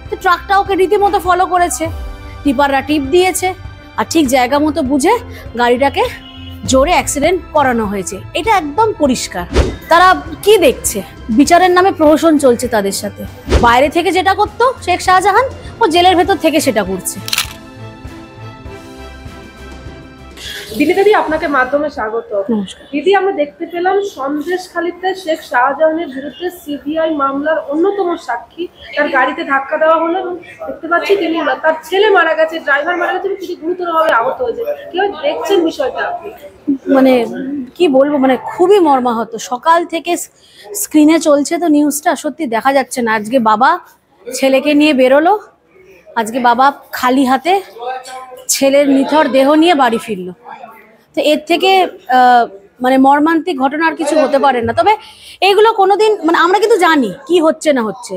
তো ট্রাকটা ওকে রীতিমতো ফলো করেছে, টিপাররা টিপ দিয়েছে, আর ঠিক জায়গা মতো বুঝে গাড়িটাকে জোরে অ্যাক্সিডেন্ট করানো হয়েছে। এটা একদম পরিষ্কার। তারা কি দেখছে? বিচারের নামে প্রহসন চলছে তাদের সাথে। বাইরে থেকে যেটা করতো শেখ শাহজাহান, ও জেলের ভেতর থেকে সেটা করছে। দিদি আপনাকে মাধ্যমে স্বাগত। দিদি, আমরা দেখতে পেলাম সন্দেশখালীতে শেখ শাহজাহানের বিরুদ্ধে সিবিআই মামলার অন্যতম সাক্ষী তার গাড়িতে ধাক্কা দেওয়া হলো এবং দেখতে পাচ্ছি তিনি তার ছেলে মারা গেছে, ড্রাইভার মারা গেছে, তিনি গুরুতরভাবে আহত হয়েছে। কিভাবে দেখছেন বিষয়টা আপনি? মানে কি বলবো, মানে খুবই মর্মাহত। সকাল থেকে স্ক্রিনে চলছে তো নিউজটা, সত্যি দেখা যাচ্ছে না। আজকে বাবা ছেলেকে নিয়ে বেরোলো, আজকে বাবা খালি হাতে ছেলের নিথর দেহ নিয়ে বাড়ি ফিরলো। তো এর থেকে মানে মর্মান্তিক ঘটনা আর কিছু হতে পারে না। তবে এইগুলো কোনোদিন মানে আমরা কিন্তু জানি কি হচ্ছে না হচ্ছে,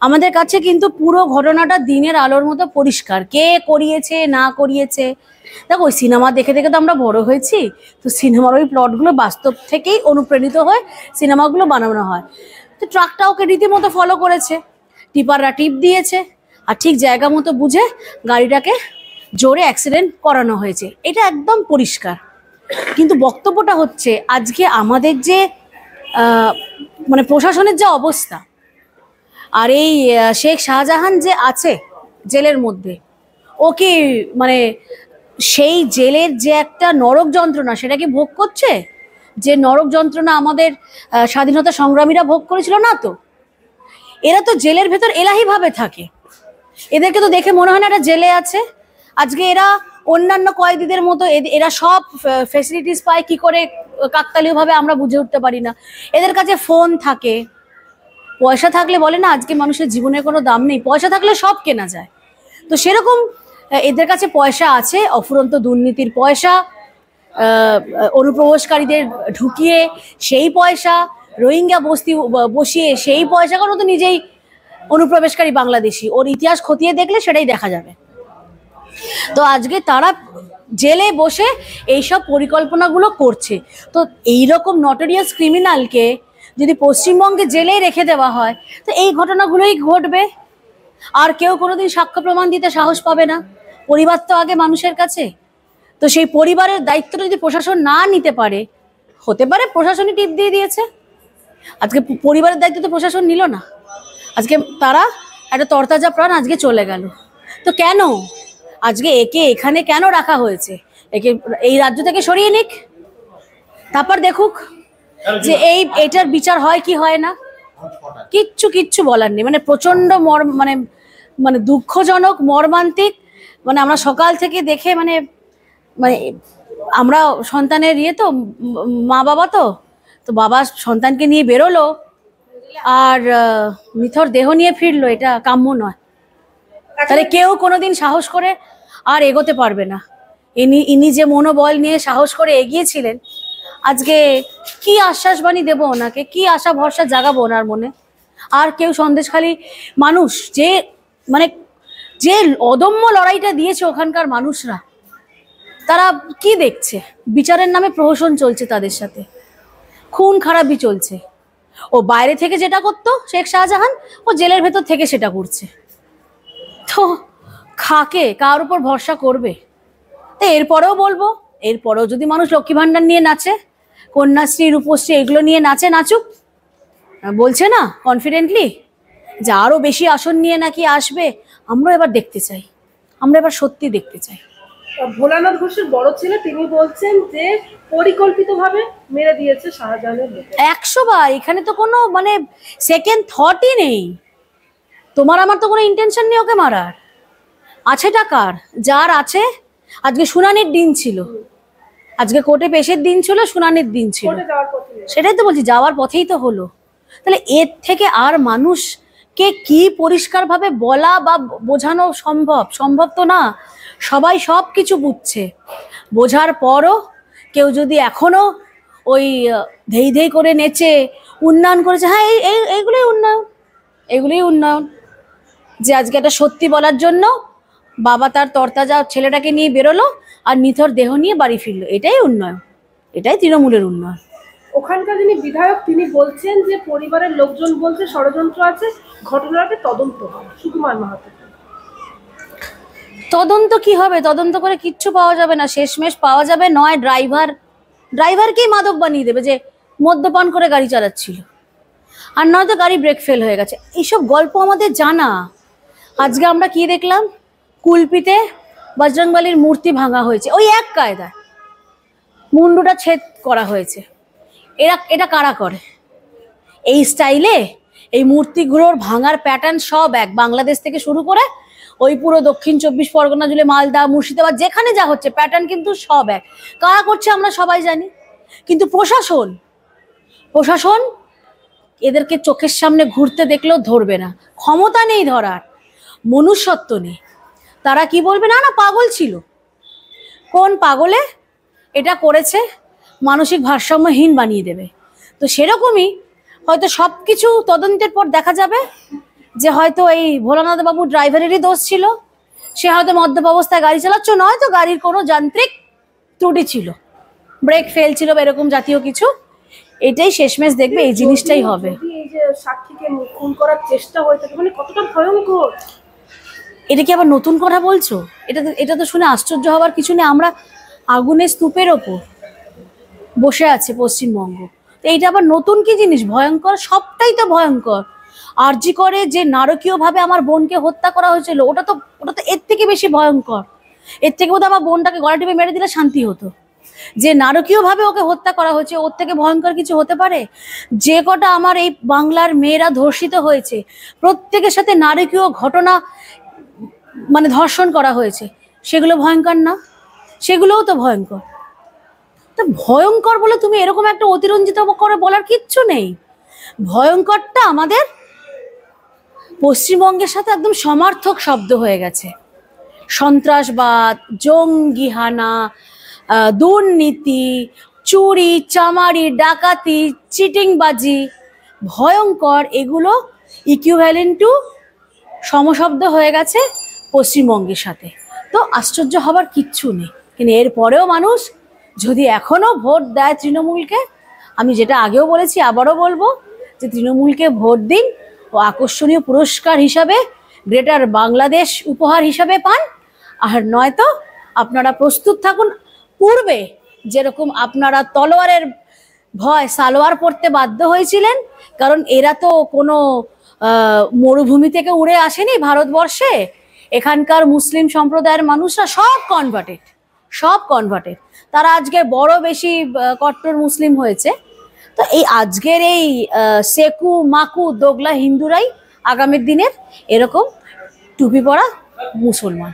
আমাদের কাছে কিন্তু পুরো ঘটনাটা দিনের আলোর মতো পরিষ্কার। কে করিয়েছে না করিয়েছে, দেখো ওই সিনেমা দেখে দেখে তো আমরা বড় হয়েছি, তো সিনেমার ওই প্লটগুলো বাস্তব থেকেই অনুপ্রাণিত হয়ে সিনেমাগুলো বানানো হয়। তো ট্রাকটা ওকে রীতিমতো ফলো করেছে, টিপাররা টিপ দিয়েছে, আর ঠিক জায়গা মতো বুঝে গাড়িটাকে জোরে অ্যাক্সিডেন্ট করানো হয়েছে। এটা একদম পরিষ্কার। কিন্তু বক্তব্যটা হচ্ছে আজকে আমাদের যে মানে প্রশাসনের যে অবস্থা, আর এই শেখ শাহজাহান যে আছে জেলের মধ্যে, ও কি মানে সেই জেলের যে একটা নরক যন্ত্রণা সেটা কি ভোগ করছে? যে নরক যন্ত্রণা আমাদের স্বাধীনতা সংগ্রামীরা ভোগ করেছিল না? তো এরা তো জেলের ভেতর এলাহিভাবে থাকে, এদেরকে তো দেখে মনে হয় না এরা জেলে আছে। আজকে এরা অন্যান্য কয়েদিদের মতো এরা সব ফেসিলিটিস পায় কি করে কাকতালীয় ভাবে আমরা বুঝে উঠতে পারি না। এদের কাছে ফোন থাকে, পয়সা থাকলে বলে না আজকে মানুষের জীবনের কোনো দাম নেই, পয়সা থাকলে সব কেনা যায়। তো সেরকম এদের কাছে পয়সা আছে, অফুরন্ত দুর্নীতির পয়সা, অনুপ্রবেশকারীদের ঢুকিয়ে সেই পয়সা, রোহিঙ্গা বস্তি বসিয়ে সেই পয়সা, কারণ তো নিজেই অনুপ্রবেশকারী বাংলাদেশি, ওর ইতিহাস খতিয়ে দেখলে সেটাই দেখা যাবে। তো আজকে তারা জেলে বসে এইসব পরিকল্পনাগুলো করছে। তো এইরকম নটোরিয়াস ক্রিমিনালকে যদি পশ্চিমবঙ্গে জেলেই রেখে দেওয়া হয়, তো এই ঘটনাগুলোই ঘটবে। আর কেউ কোনোদিন সাক্ষ্য প্রমাণ দিতে সাহস পাবে না। পরিবার তো আগে মানুষের কাছে। তো সেই পরিবারের দায়িত্বটা যদি প্রশাসন না নিতে পারে, হতে পারে প্রশাসনই টিপ দিয়ে দিয়েছে। আজকে পরিবারের দায়িত্ব তো প্রশাসন নিল না, আজকে তারা একটা তরতাজা প্রাণ আজকে চলে গেল। তো কেন আজকে একে এখানে কেন রাখা হয়েছে? একে এই রাজ্য থেকে সরিয়ে নিক, তারপর দেখুক যে এটার বিচার হয় কি হয় না। কিচ্ছু বলার নেই। মানে প্রচন্ড মানে মানে দুঃখজনক, মর্মান্তিক। মানে আমরা সকাল থেকে দেখে মানে মানে আমরা সন্তানের তো মা বাবা, তো বাবা সন্তানকে নিয়ে বেরোলো আর নিথর দেহ নিয়ে ফিরলো, এটা কাম্য নয়। তাহলে কেউ কোনোদিন সাহস করে আর এগোতে পারবে না। ইনি যে মনোবল নিয়ে সাহস করে এগিয়েছিলেন, আজকে কি আশ্বাসবাণী দেবো ওনাকে, কি আশা ভরসা জাগাবো ওনার মনে? আর কেউ সন্দেশখালী মানুষ যে মানে যে অদম্য লড়াইটা দিয়েছে ওখানকার মানুষরা, তারা কি দেখছে? বিচারের নামে প্রহসন চলছে তাদের সাথে, খুন খারাপি চলছে। ও বাইরে থেকে যেটা করতো শেখ শাহজাহান, ও জেলের ভেতর থেকে সেটা করছে। তো কার উপর ভরসা করবে? তো এরপরেও বলবো, এরপরেও যদি মানুষ লক্ষ্মী ভান্ডার নিয়ে নাচে, কন্যাশ্রী রূপশ্রী এগুলো নিয়ে নাচুক। বলছে না কনফিডেন্টলি যে আরো বেশি আসন নিয়ে নাকি আসবে। আমরা এবার দেখতে চাই, আমরা এবার সত্যি দেখতে চাই। ভোলানাথ ঘোষের বড় ছেলে তিনি বলছেন যে পরিকল্পিতভাবে মেরে দিয়েছে শাহজাহানের। 100 বার। এখানে তো কোনো মানে সেকেন্ড থটই নেই। তোমার আমার তো কোনো ইন্টেনশন নেই ওকে মারার। আছে টাকার যার আছে। আজকে শুনানির দিন ছিল, আজকে কোর্টে পেশের দিন ছিল, শুনানির দিন ছিল, সেটাই তো বলছি, যাওয়ার পথেই তো হলো। তাহলে এর থেকে আর মানুষকে কি পরিষ্কারভাবে বলা বা বোঝানো সম্ভব তো না। সবাই সব কিছু বুঝছে, বোঝার পরও কেউ যদি এখনো ওই ধেই করে নেচে উন্নয়ন করেছে, হ্যাঁ এগুলোই উন্নয়ন। যে আজকে একটা সত্যি বলার জন্য বাবা তার তরতাজা ছেলেটাকে নিয়ে বেরোলো আর নিথর দেহ নিয়ে বাড়ি ফিরলো, এটাই উন্নয়ন, এটাই তৃণমূলের উন্নয়ন। ওখানকার যিনি বিধায়ক তিনি বলছেন যে পরিবারের লোকজন বলছে ষড়যন্ত্র আছে, ঘটনাকে তদন্ত হয়। সুকুমার মাহাতো, তদন্ত কি হবে? তদন্ত করে কিচ্ছু পাওয়া যাবে না। শেষমেশ পাওয়া যাবে নয় ড্রাইভারকেই মাদক বানিয়ে দেবে যে মদ্যপান করে গাড়ি চালাচ্ছিল, আর নয়তো গাড়ি ব্রেক ফেল হয়ে গেছে। এইসব গল্প আমাদের জানা। আজকে আমরা কি দেখলাম? কুলপিতে বজরংবলীর মূর্তি ভাঙা হয়েছে, ওই এক কায়দায় মুন্ডুটা ছেদ করা হয়েছে। এটা কারা করে এই স্টাইলে? এই মূর্তিগুলোর ভাঙার প্যাটার্ন সব এক, বাংলাদেশ থেকে শুরু করে ওই পুরো দক্ষিণ 24 পরগনা জুড়ে মালদা, মুর্শিদাবাদ, যেখানে যা হচ্ছে প্যাটার্ন কিন্তু সব এক। কারা করছে আমরা সবাই জানি, কিন্তু প্রশাসন এদেরকে চোখের সামনে ঘুরতে দেখলেও ধরবে না। ক্ষমতা নেই ধরার, মনুষ্যত্ব নেই। তারা কি বলবে? না না, পাগল ছিল। কোন পাগলে এটা করেছে? মানসিক ভারসাম্যহীন বানিয়ে দেবে। তো সেরকমই হয়তো সব কিছু তদন্তের পর দেখা যাবে যে হয়তো এই ভোলানাথ বাবু ড্রাইভারেরই দোষ ছিল, সে হয়তো মদ্যপ অবস্থায় গাড়ি চালাচ্ছ, নয়তো গাড়ির কোনো যান্ত্রিক ত্রুটি ছিল, ব্রেক ফেল ছিল বা এরকম জাতীয় কিছু। এটাই শেষমেশ দেখবে, এই জিনিসটাই হবে। এই যে সাক্ষীকে খুন করার চেষ্টা হয়ে থাকে, মানে কতটা ভয়ঙ্কর। এটা কি আবার নতুন কথা বলছো? এটা তো শুনে আশ্চর্য হওয়ার কিছু নেই। আমরা আগুনের স্তূপের ওপর বসে আছে পশ্চিমবঙ্গ, তো এইটা আবার নতুন কি জিনিস? ভয়ঙ্কর, সবটাই তো ভয়ঙ্কর। আরজি করে যে নারকীয়ভাবে আমার বোনকে হত্যা করা হয়েছিল, ওটা তো এর থেকে বেশি ভয়ঙ্কর। এর থেকে বোধহয় আমার বোনটাকে গলা টিপে মেরে দিলে শান্তি হতো। যে নারকীয়ভাবে ওকে হত্যা করা হয়েছে, ওর থেকে ভয়ঙ্কর কিছু হতে পারে? যে কটা আমার এই বাংলার মেয়েরা ধর্ষিত হয়েছে, প্রত্যেকের সাথে নারকীয় ঘটনা, মানে ধর্ষণ করা হয়েছে, সেগুলো ভয়ঙ্কর না? সেগুলোও তো ভয়ঙ্কর। তো ভয়ঙ্কর বলে তুমি এরকম একটা অতিরঞ্জিত করে বলার কিচ্ছু নেই। ভয়ঙ্করটা আমাদের পশ্চিমবঙ্গের সাথে একদম সমার্থক শব্দ হয়ে গেছে। সন্ত্রাসবাদ, জঙ্গিহানা, দুর্নীতি, চুরি চামারি, ডাকাতি, চিটিংবাজি, ভয়ঙ্কর, এগুলো ইকুইভ্যালেন্ট টু সমশব্দ হয়ে গেছে পশ্চিমবঙ্গের সাথে। তো আশ্চর্য হবার কিচ্ছু নেই। কিন্তু এরপরেও মানুষ যদি এখনো ভোট দেয় তৃণমূলকে, আমি যেটা আগেও বলেছি আবারও বলবো যে তৃণমূলকে ভোট দিন ও আকর্ষণীয় পুরস্কার হিসাবে গ্রেটার বাংলাদেশ উপহার হিসাবে পান, আর নয়তো আপনারা প্রস্তুত থাকুন। পূর্বে যেরকম আপনারা তলোয়ারের ভয় সালোয়ার পরতে বাধ্য হয়েছিলেন, কারণ এরা তো কোনো মরুভূমি থেকে উড়ে আসেনি ভারতবর্ষে। এখানকার মুসলিম সম্প্রদায়ের মানুষরা সব কনভার্টেড। তারা আজকে বড় বেশি কট্টর মুসলিম হয়েছে। তো এই আজকের এই সেকু মাকু দোগলা হিন্দুরাই আগামীর দিনের এরকম টুপি পরা মুসলমান।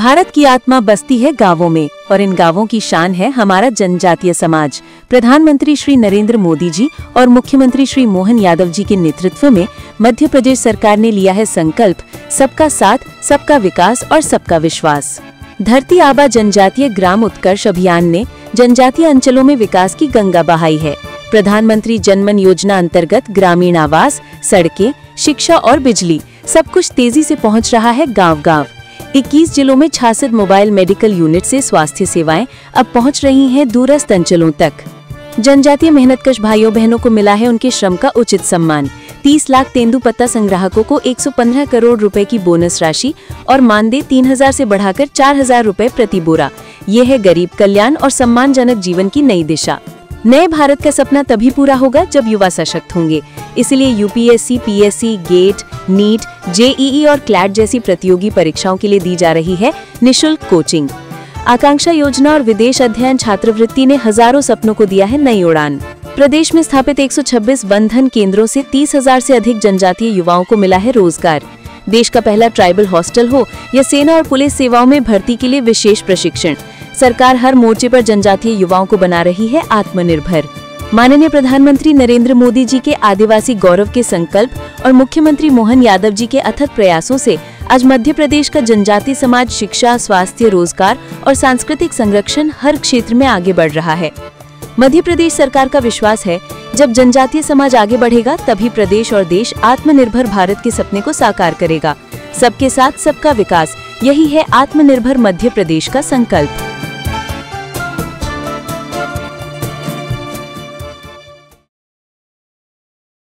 भारत की आत्मा बसती है गांवों में और इन गांवों की शान है हमारा जनजातीय समाज। प्रधानमंत्री श्री नरेंद्र मोदी जी और मुख्यमंत्री श्री मोहन यादव जी के नेतृत्व में मध्य प्रदेश सरकार ने लिया है संकल्प सबका साथ, सबका विकास और सबका विश्वास। धरती आबा जनजातीय ग्राम उत्कर्ष अभियान ने जनजातीय अंचलों में विकास की गंगा बहाई है। प्रधानमंत्री जनमन योजना अंतर्गत ग्रामीण आवास, सड़कें, शिक्षा और बिजली सब कुछ तेजी से पहुंच रहा है गांव-गांव। 21 जिलों में 66 मोबाइल मेडिकल यूनिट से स्वास्थ्य सेवाएं अब पहुंच रही हैं दूरस्थ अंचलों तक। जनजातीय मेहनतकश भाइयों बहनों को मिला है उनके श्रम का उचित सम्मान। 30 लाख तेंदुपत्ता संग्राहकों को 115 करोड़ रुपए की बोनस राशि और मानदेय 3000 से बढ़ाकर 4000 रुपए प्रति बोरा। ये है गरीब कल्याण और सम्मानजनक जीवन की नई दिशा। नए भारत का सपना तभी पूरा होगा जब युवा सशक्त होंगे। इसलिए UPSC, PSC, GATE, NEET, JEE और क्लैट जैसी प्रतियोगी परीक्षाओं के लिए दी जा रही है निशुल्क कोचिंग। आकांक्षा योजना और विदेश अध्ययन छात्रवृत्ति ने हजारों सपनों को दिया है नई उड़ान। प्रदेश में स्थापित 126 बंधन केंद्रों से 30,000 से अधिक जनजातीय युवाओं को मिला है रोजगार। देश का पहला ट्राइबल हॉस्टल हो या सेना और पुलिस सेवाओं में भर्ती के लिए विशेष प्रशिक्षण, सरकार हर मोर्चे पर जनजातीय युवाओं को बना रही है आत्मनिर्भर। माननीय प्रधानमंत्री नरेंद्र मोदी जी के आदिवासी गौरव के संकल्प और मुख्यमंत्री मोहन यादव जी के अथक प्रयासों से आज मध्य प्रदेश का जनजातीय समाज शिक्षा, स्वास्थ्य, रोजगार और सांस्कृतिक संरक्षण हर क्षेत्र में आगे बढ़ रहा है। मध्य प्रदेश सरकार का विश्वास है, जब जनजातीय समाज आगे बढ़ेगा तभी प्रदेश और देश आत्मनिर्भर भारत के सपने को साकार करेगा। सबके साथ सबका विकास, यही है आत्मनिर्भर मध्य प्रदेश का संकल्प।